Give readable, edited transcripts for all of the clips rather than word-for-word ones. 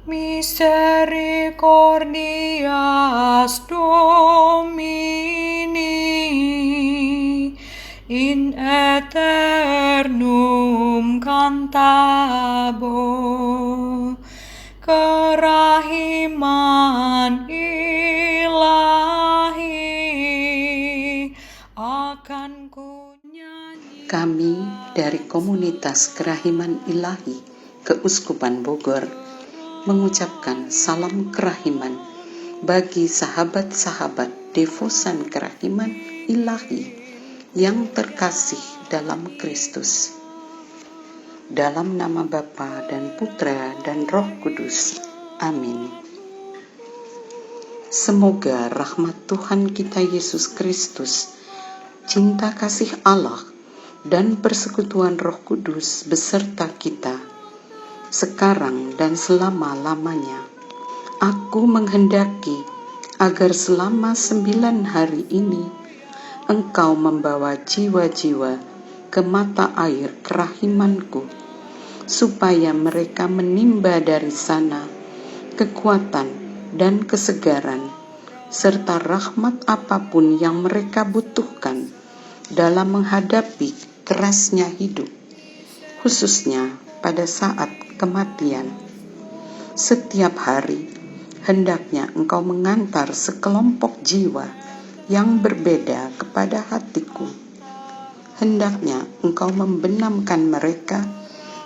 misericordias Domini in aeternum cantabo, kerahiman ilahi akan ku nyanyi. Kami dari komunitas Kerahiman Ilahi Keuskupan Bogor mengucapkan salam kerahiman bagi sahabat-sahabat devosan kerahiman ilahi yang terkasih dalam Kristus. Dalam nama Bapa dan Putra dan Roh Kudus. Amin. Semoga rahmat Tuhan kita Yesus Kristus, cinta kasih Allah, dan persekutuan Roh Kudus beserta kita, sekarang dan selama-lamanya. Aku menghendaki agar selama 9 hari ini, Engkau membawa jiwa-jiwa ke mata air kerahimanku, supaya mereka menimba dari sana kekuatan dan kesegaran, serta rahmat apapun yang mereka butuhkan dalam menghadapi kerasnya hidup, khususnya pada saat kematian. Setiap hari, hendaknya Engkau mengantar sekelompok jiwa yang berbeda kepada hatiku. Hendaknya Engkau membenamkan mereka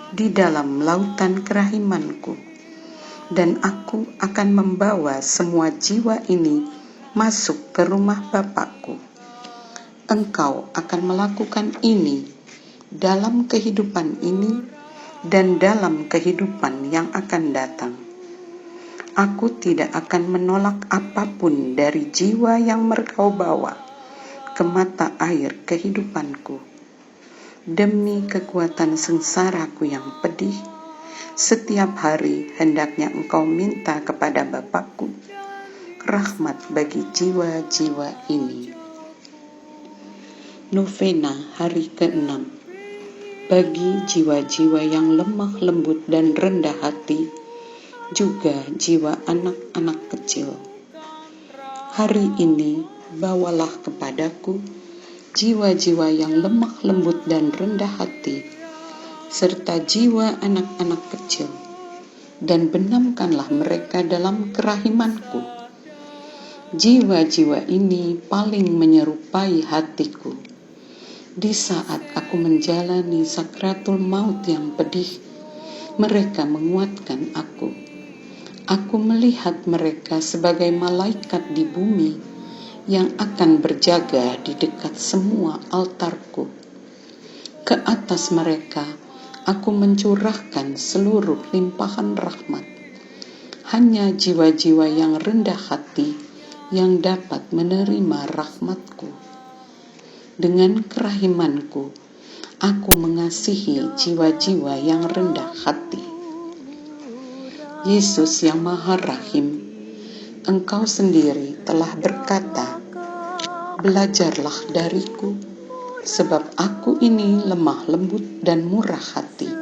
di dalam lautan kerahimanku, dan aku akan membawa semua jiwa ini masuk ke rumah Bapakku. Engkau akan melakukan ini dalam kehidupan ini dan dalam kehidupan yang akan datang. Aku tidak akan menolak apapun dari jiwa yang Engkau bawa ke mata air kehidupanku. Demi kekuatan sengsaraku yang pedih, setiap hari hendaknya Engkau minta kepada Bapakku rahmat bagi jiwa-jiwa ini. Novena hari ke-6 bagi jiwa-jiwa yang lemah lembut dan rendah hati, juga jiwa anak-anak kecil. Hari ini bawalah kepadaku jiwa-jiwa yang lemah lembut dan rendah hati, serta jiwa anak-anak kecil, dan benamkanlah mereka dalam kerahimanku. Jiwa-jiwa ini paling menyerupai hatiku. Di saat aku menjalani sakratul maut yang pedih, mereka menguatkan aku. Aku melihat mereka sebagai malaikat di bumi yang akan berjaga di dekat semua altarku. Ke atas mereka, aku mencurahkan seluruh limpahan rahmat. Hanya jiwa-jiwa yang rendah hati yang dapat menerima rahmatku. Dengan kerahimanku, aku mengasihi jiwa-jiwa yang rendah hati. Yesus yang Maha Rahim, Engkau sendiri telah berkata, "Belajarlah dariku, sebab aku ini lemah lembut dan murah hati."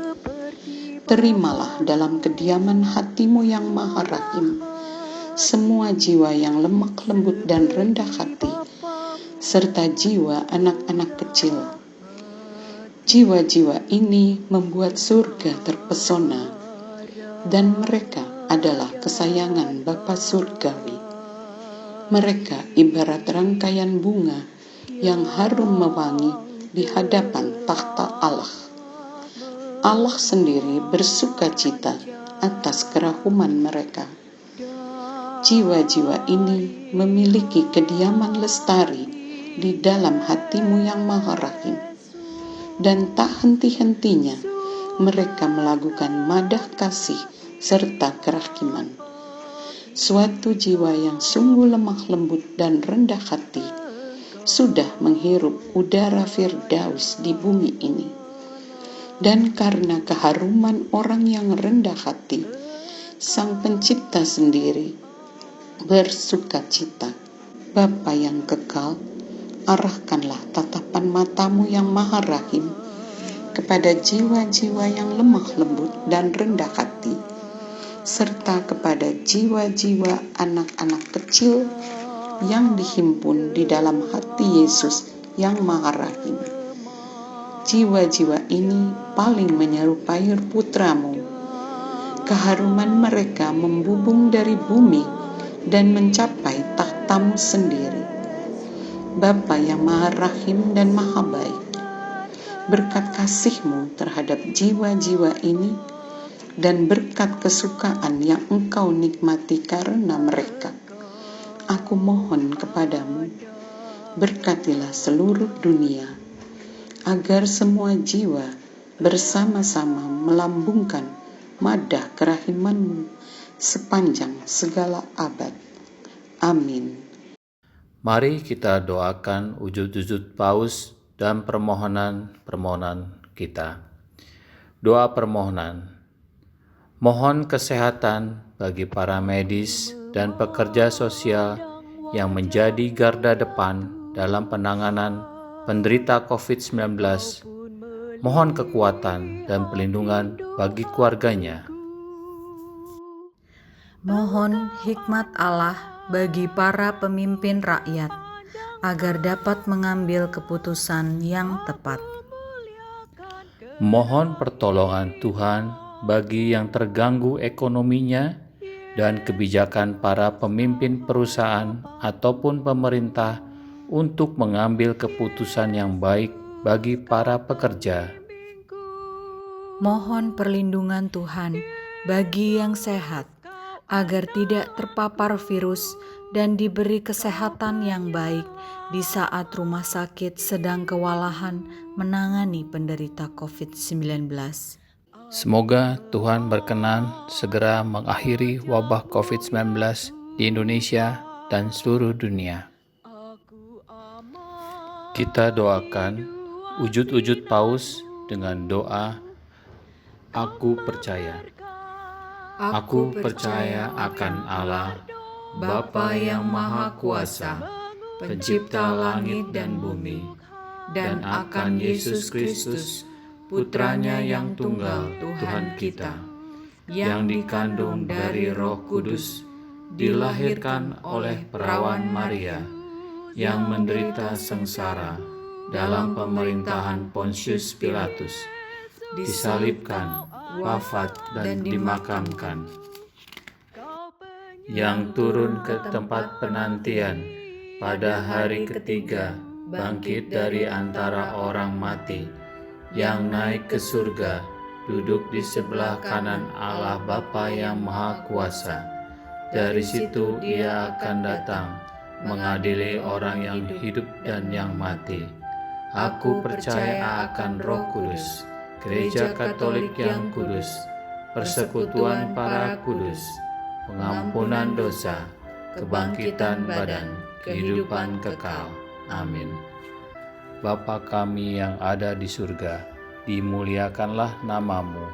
Terimalah dalam kediaman hatimu yang Maha Rahim semua jiwa yang lemah lembut dan rendah hati, serta jiwa anak-anak kecil. Jiwa-jiwa ini membuat surga terpesona, dan mereka adalah kesayangan Bapa Surgawi. Mereka ibarat rangkaian bunga yang harum mewangi di hadapan takhta Allah. Allah sendiri bersukacita atas kerahuman mereka. Jiwa-jiwa ini memiliki kediaman lestari di dalam hatimu yang Maha Rahim, dan tak henti-hentinya mereka melakukan madah kasih serta kerahiman. Suatu jiwa yang sungguh lemah lembut dan rendah hati sudah menghirup udara Firdaus di bumi ini. Dan karena keharuman orang yang rendah hati, Sang Pencipta sendiri bersukacita. Bapa yang kekal, arahkanlah tatapan matamu yang Maha Rahim kepada jiwa-jiwa yang lemah lembut dan rendah hati, serta kepada jiwa-jiwa anak-anak kecil yang dihimpun di dalam hati Yesus yang Maha Rahim. Jiwa-jiwa ini paling menyerupai putra-Mu. Keharuman mereka membubung dari bumi dan mencapai takhta-Mu sendiri. Bapa yang Maha Rahim dan Maha Baik, berkat kasih-Mu terhadap jiwa-jiwa ini dan berkat kesukaan yang Engkau nikmati karena mereka, aku mohon kepadamu, berkatilah seluruh dunia, agar semua jiwa bersama-sama melambungkan madah kerahiman-Mu sepanjang segala abad. Amin. Mari kita doakan wujud-wujud paus dan permohonan-permohonan kita. Doa permohonan. Mohon kesehatan bagi para medis dan pekerja sosial yang menjadi garda depan dalam penanganan penderita COVID-19. Mohon kekuatan dan perlindungan bagi keluarganya. Mohon hikmat Allah bagi para pemimpin rakyat, agar dapat mengambil keputusan yang tepat. Mohon pertolongan Tuhan bagi yang terganggu ekonominya dan kebijakan para pemimpin perusahaan ataupun pemerintah untuk mengambil keputusan yang baik bagi para pekerja. Mohon perlindungan Tuhan bagi yang sehat, agar tidak terpapar virus dan diberi kesehatan yang baik di saat rumah sakit sedang kewalahan menangani penderita COVID-19. Semoga Tuhan berkenan segera mengakhiri wabah COVID-19 di Indonesia dan seluruh dunia. Kita doakan wujud-wujud paus dengan doa, Aku percaya. Aku percaya akan Allah, Bapa yang Maha Kuasa, Pencipta langit dan bumi, dan akan Yesus Kristus, Putranya yang tunggal Tuhan kita, yang dikandung dari Roh Kudus, dilahirkan oleh perawan Maria, yang menderita sengsara dalam pemerintahan Pontius Pilatus, disalibkan, wafat dan dimakamkan, yang turun ke tempat penantian pada hari ketiga, bangkit dari antara orang mati, yang naik ke surga, duduk di sebelah kanan Allah Bapa yang Maha Kuasa. Dari situ Ia akan datang mengadili orang yang hidup dan yang mati. Aku percaya akan Roh Kudus, Gereja Katolik yang kudus, persekutuan para kudus, pengampunan dosa, kebangkitan badan, kehidupan kekal. Amin. Bapa kami yang ada di surga, dimuliakanlah nama-Mu,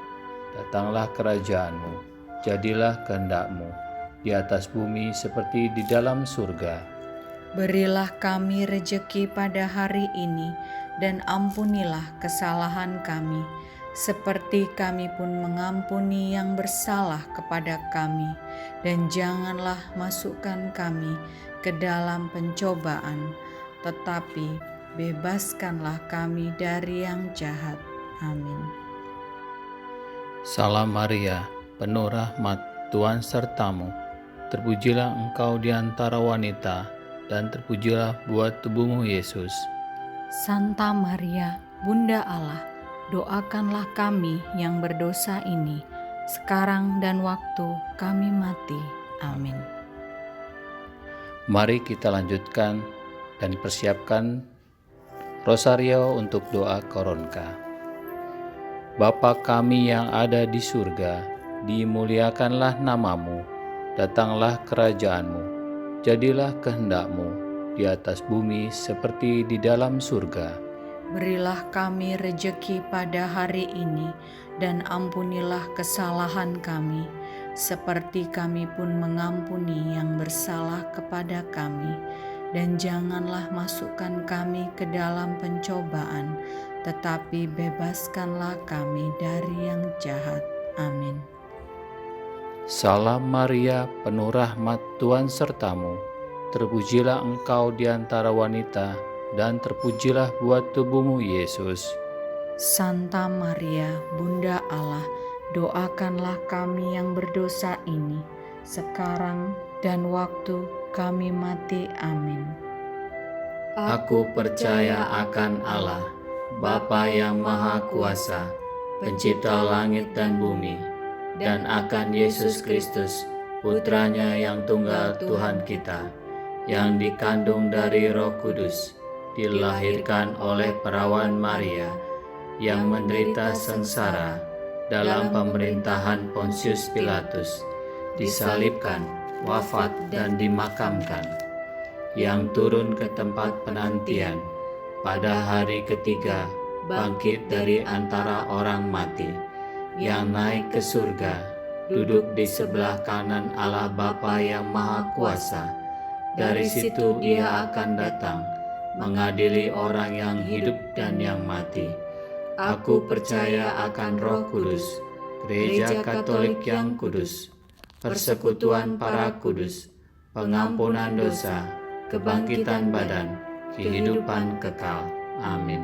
datanglah kerajaan-Mu, jadilah kehendak-Mu, di atas bumi seperti di dalam surga. Berilah kami rejeki pada hari ini, dan ampunilah kesalahan kami, seperti kami pun mengampuni yang bersalah kepada kami. Dan janganlah masukkan kami ke dalam pencobaan, tetapi bebaskanlah kami dari yang jahat. Amin. Salam Maria, penuh rahmat, Tuhan sertamu. Terpujilah engkau di antara wanita, dan terpujilah buah tubuhmu Yesus. Santa Maria, Bunda Allah, doakanlah kami yang berdosa ini, sekarang dan waktu kami mati. Amin. Mari kita lanjutkan dan persiapkan Rosario untuk doa Koronka. Bapa kami yang ada di surga, dimuliakanlah nama-Mu, datanglah kerajaan-Mu, jadilah kehendak-Mu, di atas bumi seperti di dalam surga. Berilah kami rejeki pada hari ini, dan ampunilah kesalahan kami, seperti kami pun mengampuni yang bersalah kepada kami. Dan janganlah masukkan kami ke dalam pencobaan, tetapi bebaskanlah kami dari yang jahat. Amin. Salam Maria, penuh rahmat, Tuhan sertamu. Terpujilah engkau di antara wanita, dan terpujilah buah tubuhmu, Yesus. Santa Maria, Bunda Allah, doakanlah kami yang berdosa ini, sekarang dan waktu kami mati. Amin. Aku percaya akan Allah, Bapa yang Maha Kuasa, Pencipta langit dan bumi, dan akan Yesus Kristus, Putranya yang tunggal Tuhan kita, yang dikandung dari Roh Kudus, dilahirkan oleh perawan Maria, yang menderita sengsara dalam pemerintahan Pontius Pilatus, disalibkan, wafat dan dimakamkan, yang turun ke tempat penantian, pada hari ketiga bangkit dari antara orang mati, yang naik ke surga, duduk di sebelah kanan Allah Bapa yang Maha Kuasa. Dari situ Dia akan datang, mengadili orang yang hidup dan yang mati. Aku percaya akan Roh Kudus, Gereja Katolik yang kudus, persekutuan para kudus, pengampunan dosa, kebangkitan badan, kehidupan kekal. Amin.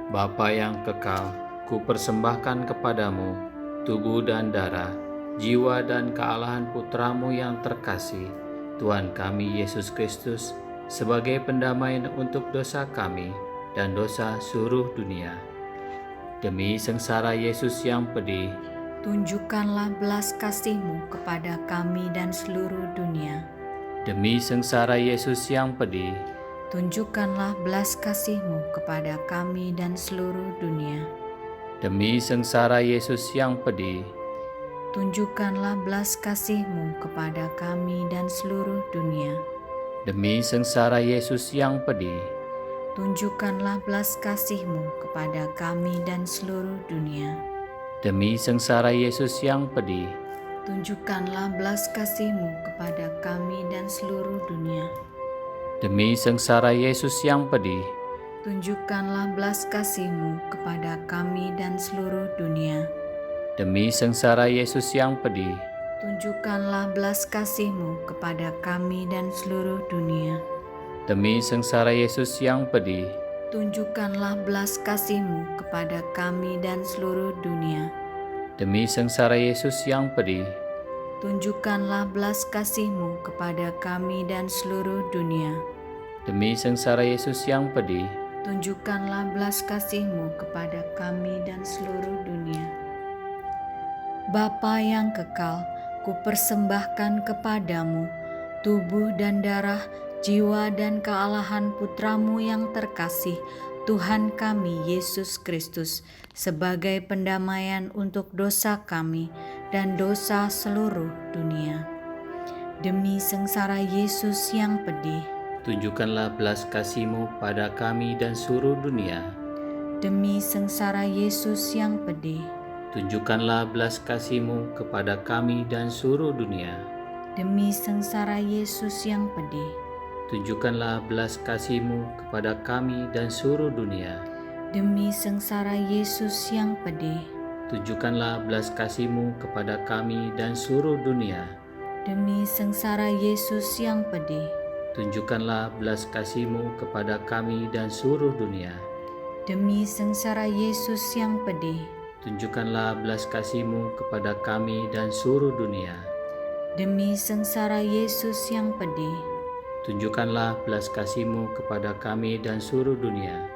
Bapa yang kekal, ku persembahkan kepadamu tubuh dan darah, jiwa dan kealahan Putramu yang terkasih, Tuhan kami Yesus Kristus, sebagai pendamaian untuk dosa kami dan dosa seluruh dunia. Demi sengsara Yesus yang pedih, Tunjukkanlah belas kasih-Mu kepada kami dan seluruh dunia. demi sengsara Yesus yang pedih, Tunjukkanlah belas kasih-Mu kepada kami dan seluruh dunia. demi sengsara Yesus yang pedih, Tunjukkanlah belas kasih-Mu kepada kami dan seluruh dunia. demi sengsara Yesus yang pedih, Tunjukkanlah belas kasih-Mu kepada kami dan seluruh dunia. demi sengsara Yesus yang pedih, Tunjukkanlah belas kasih-Mu kepada kami dan seluruh dunia. demi sengsara Yesus yang pedih, Tunjukkanlah belas kasih-Mu kepada kami dan seluruh dunia. demi sengsara Yesus yang pedih, Tunjukkanlah belas kasih-Mu kepada kami dan seluruh dunia. demi sengsara Yesus yang pedih, Tunjukkanlah belas kasih-Mu kepada kami dan seluruh dunia. demi sengsara Yesus yang pedih, Tunjukkanlah belas kasih-Mu kepada kami dan seluruh dunia. demi sengsara Yesus yang pedih, Tunjukkanlah belas kasih-Mu kepada kami dan seluruh dunia. Bapa yang kekal, ku persembahkan kepadamu tubuh dan darah, jiwa dan kealahan Putramu yang terkasih, Tuhan kami Yesus Kristus, sebagai pendamaian untuk dosa kami dan dosa seluruh dunia. Demi sengsara Yesus yang pedih, tunjukkanlah belas kasih-Mu pada kami dan seluruh dunia. demi sengsara Yesus yang pedih, Tunjukkanlah belas kasih-Mu kepada kami dan seluruh dunia. demi sengsara Yesus yang pedih, Tunjukkanlah belas kasih-Mu kepada kami dan seluruh dunia. demi sengsara Yesus yang pedih, Tunjukkanlah belas kasih-Mu kepada kami dan seluruh dunia. demi sengsara Yesus yang pedih, Tunjukkanlah belas kasih-Mu kepada kami dan seluruh dunia. demi sengsara Yesus yang pedih, Tunjukkanlah belas kasih-Mu kepada kami dan seluruh dunia. demi sengsara Yesus yang pedih, Tunjukkanlah belas kasih-Mu kepada kami dan seluruh dunia.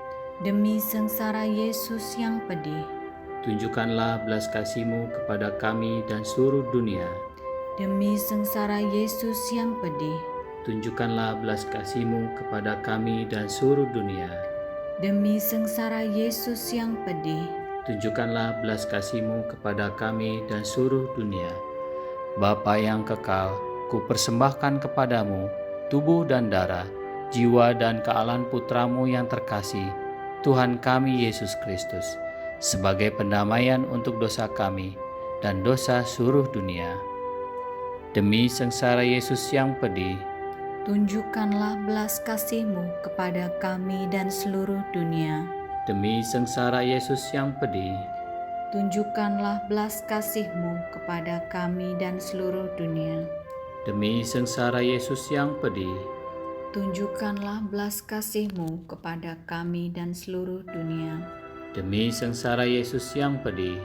demi sengsara Yesus yang pedih, Tunjukkanlah belas kasih-Mu kepada kami dan seluruh dunia. demi sengsara Yesus yang pedih, Tunjukkanlah belas kasih-Mu kepada kami dan seluruh dunia. demi sengsara Yesus yang pedih, Tunjukkanlah belas kasih-Mu kepada kami dan seluruh dunia. Bapa yang kekal, ku persembahkan kepadamu tubuh dan darah, jiwa dan kealahan Putramu yang terkasih, Tuhan kami Yesus Kristus, sebagai pendamaian untuk dosa kami dan dosa seluruh dunia. Demi sengsara Yesus yang pedih, tunjukkanlah belas kasih-Mu kepada kami dan seluruh dunia. demi sengsara Yesus yang pedih, Tunjukkanlah belas kasih-Mu kepada kami dan seluruh dunia. Demi sengsara Yesus yang pedih, Tunjukkanlah belas kasih-Mu kepada kami dan seluruh dunia. demi sengsara Yesus yang pedih,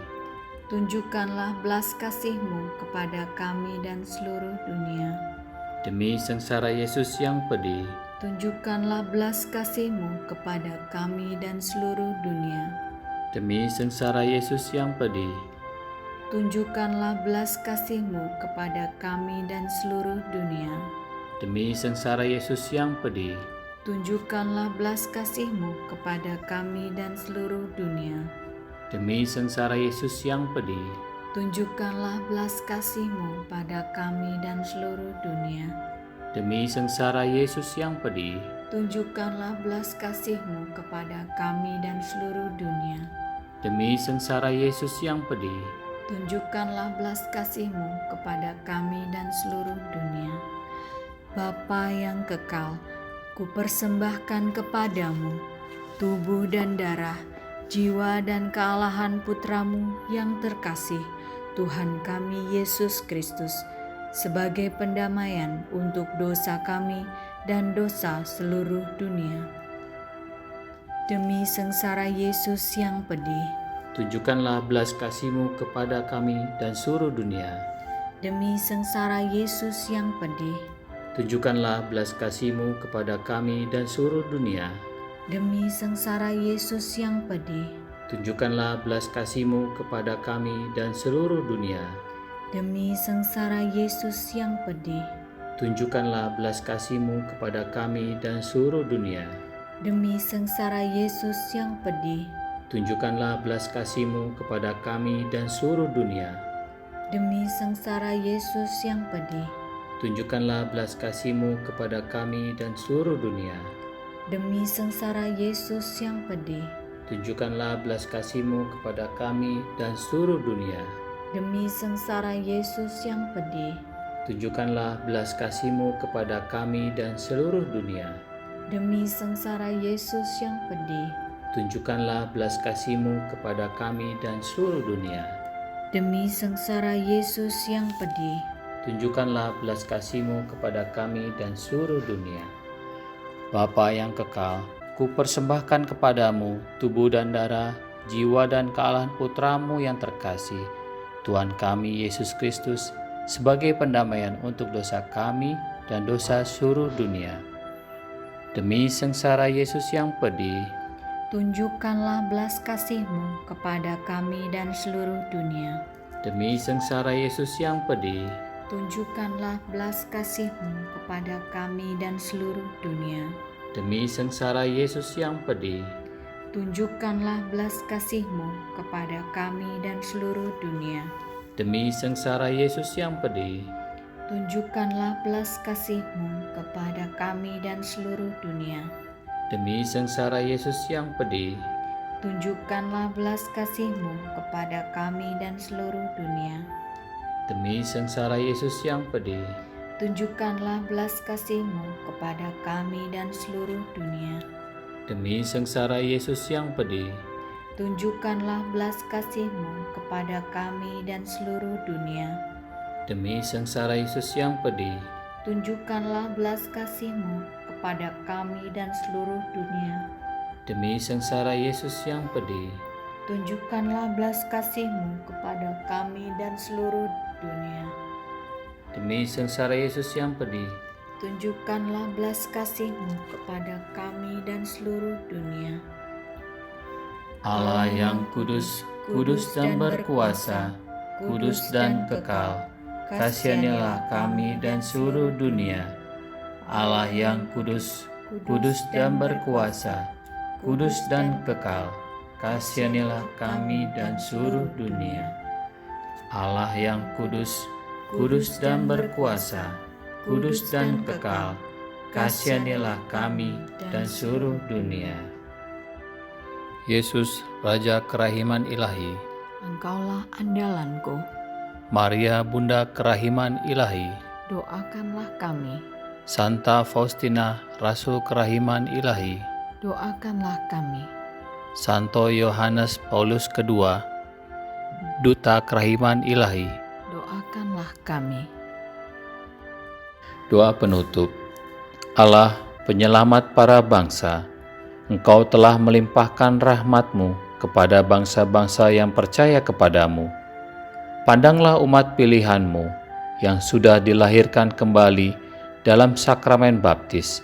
Tunjukkanlah belas kasih-Mu kepada kami dan seluruh dunia. demi sengsara Yesus yang pedih, Tunjukkanlah belas kasih-Mu kepada kami dan seluruh dunia. demi sengsara Yesus yang pedih, Tunjukkanlah belas kasih-Mu kepada kami dan seluruh dunia. demi sengsara Yesus yang pedih, Tunjukkanlah belas kasih-Mu kepada kami dan seluruh dunia. demi sengsara Yesus yang pedih, Tunjukkanlah belas kasih-Mu pada kami dan seluruh dunia. demi sengsara Yesus yang pedih, Tunjukkanlah belas kasih-Mu kepada kami dan seluruh dunia. demi sengsara Yesus yang pedih, Tunjukkanlah belas kasih-Mu kepada kami dan seluruh dunia. Bapa yang kekal, kupersembahkan kepadamu tubuh dan darah, jiwa dan kealahan Putra-Mu yang terkasih, Tuhan kami Yesus Kristus, sebagai pendamaian untuk dosa kami dan dosa seluruh dunia. Demi sengsara Yesus yang pedih, tunjukkanlah belas kasih-Mu kepada kami dan seluruh dunia. demi sengsara Yesus yang pedih, Tunjukkanlah belas kasih-Mu kepada kami dan seluruh dunia. demi sengsara Yesus yang pedih, Tunjukkanlah belas kasih-Mu kepada kami dan seluruh dunia. demi sengsara Yesus yang pedih, Tunjukkanlah belas kasih-Mu kepada kami dan seluruh dunia. demi sengsara Yesus yang pedih, Tunjukkanlah belas kasih-Mu kepada kami dan seluruh dunia. demi sengsara Yesus yang pedih, Tunjukkanlah belas kasih-Mu kepada kami dan seluruh dunia. demi sengsara Yesus yang pedih, Tunjukkanlah belas kasih-Mu kepada kami dan seluruh dunia. demi sengsara Yesus yang pedih, Tunjukkanlah belas kasih-Mu kepada kami dan seluruh dunia. demi sengsara Yesus yang pedih, Tunjukkanlah belas kasih-Mu kepada kami dan seluruh dunia. demi sengsara Yesus yang pedih, Tunjukkanlah belas kasih-Mu kepada kami dan seluruh dunia. Bapa yang kekal, kupersembahkan kepadamu tubuh dan darah, jiwa dan kealahan Putra-Mu yang terkasih, Tuhan kami Yesus Kristus, sebagai pendamaian untuk dosa kami dan dosa seluruh dunia. Demi sengsara Yesus yang pedih, tunjukkanlah belas kasih-Mu kepada kami dan seluruh dunia. demi sengsara Yesus yang pedih, Tunjukkanlah belas kasih-Mu kepada kami dan seluruh dunia. demi sengsara Yesus yang pedih, Tunjukkanlah belas kasih-Mu kepada kami dan seluruh dunia. demi sengsara Yesus yang pedih, Tunjukkanlah belas kasih-Mu kepada kami dan seluruh dunia. demi sengsara Yesus yang pedih, Tunjukkanlah belas kasih-Mu kepada kami dan seluruh dunia. demi sengsara Yesus yang pedih, Tunjukkanlah belas kasih-Mu kepada kami dan seluruh dunia. demi sengsara Yesus yang pedih, Tunjukkanlah belas kasih-Mu kepada kami dan seluruh dunia. demi sengsara Yesus yang pedih, Tunjukkanlah belas kasih-Mu kepada kami dan seluruh dunia. demi sengsara Yesus yang pedih, Tunjukkanlah belas kasih-Mu kepada kami dan seluruh dunia. demi sengsara Yesus yang pedih, Tunjukkanlah belas kasih-Mu kepada kami dan seluruh dunia. Allah yang kudus, kudus dan berkuasa, kudus dan kekal, kasihanilah kami dan seluruh dunia. Allah yang kudus, kudus dan berkuasa, kudus dan kekal, kasihanilah kami dan seluruh dunia. Allah yang kudus, kudus dan berkuasa, kudus dan kekal, kasihanilah kami dan seluruh dunia. Yesus, Raja Kerahiman Ilahi, Engkaulah andalanku, Maria Bunda Kerahiman Ilahi, doakanlah kami. Santa Faustina Rasul Kerahiman Ilahi, Doakanlah kami. Santo Yohanes Paulus II, Duta Kerahiman Ilahi, doakanlah kami. doa penutup. Allah, penyelamat para bangsa, Engkau telah melimpahkan rahmat-Mu kepada bangsa-bangsa yang percaya kepadamu. Pandanglah umat pilihan-Mu yang sudah dilahirkan kembali dalam sakramen baptis.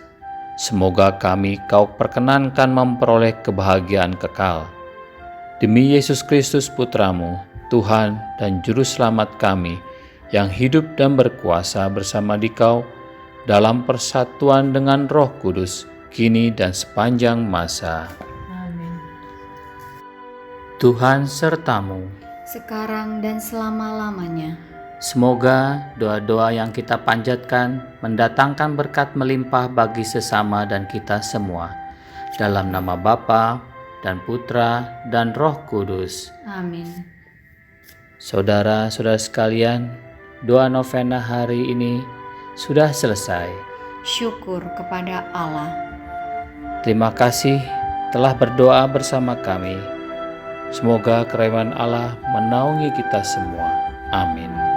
Semoga kami Kau perkenankan memperoleh kebahagiaan kekal. Demi Yesus Kristus Putra-Mu, Tuhan dan Juru Selamat kami, yang hidup dan berkuasa bersama Dikau dalam persatuan dengan Roh Kudus, kini dan sepanjang masa. Amin. Tuhan sertamu. Sekarang dan selama-lamanya. Semoga doa-doa yang kita panjatkan mendatangkan berkat melimpah bagi sesama dan kita semua. Dalam nama Bapa dan Putra dan Roh Kudus. Amin. Saudara-saudara sekalian, doa novena hari ini sudah selesai. Syukur kepada Allah. Terima kasih telah berdoa bersama kami. Semoga kerahman Allah menaungi kita semua. Amin.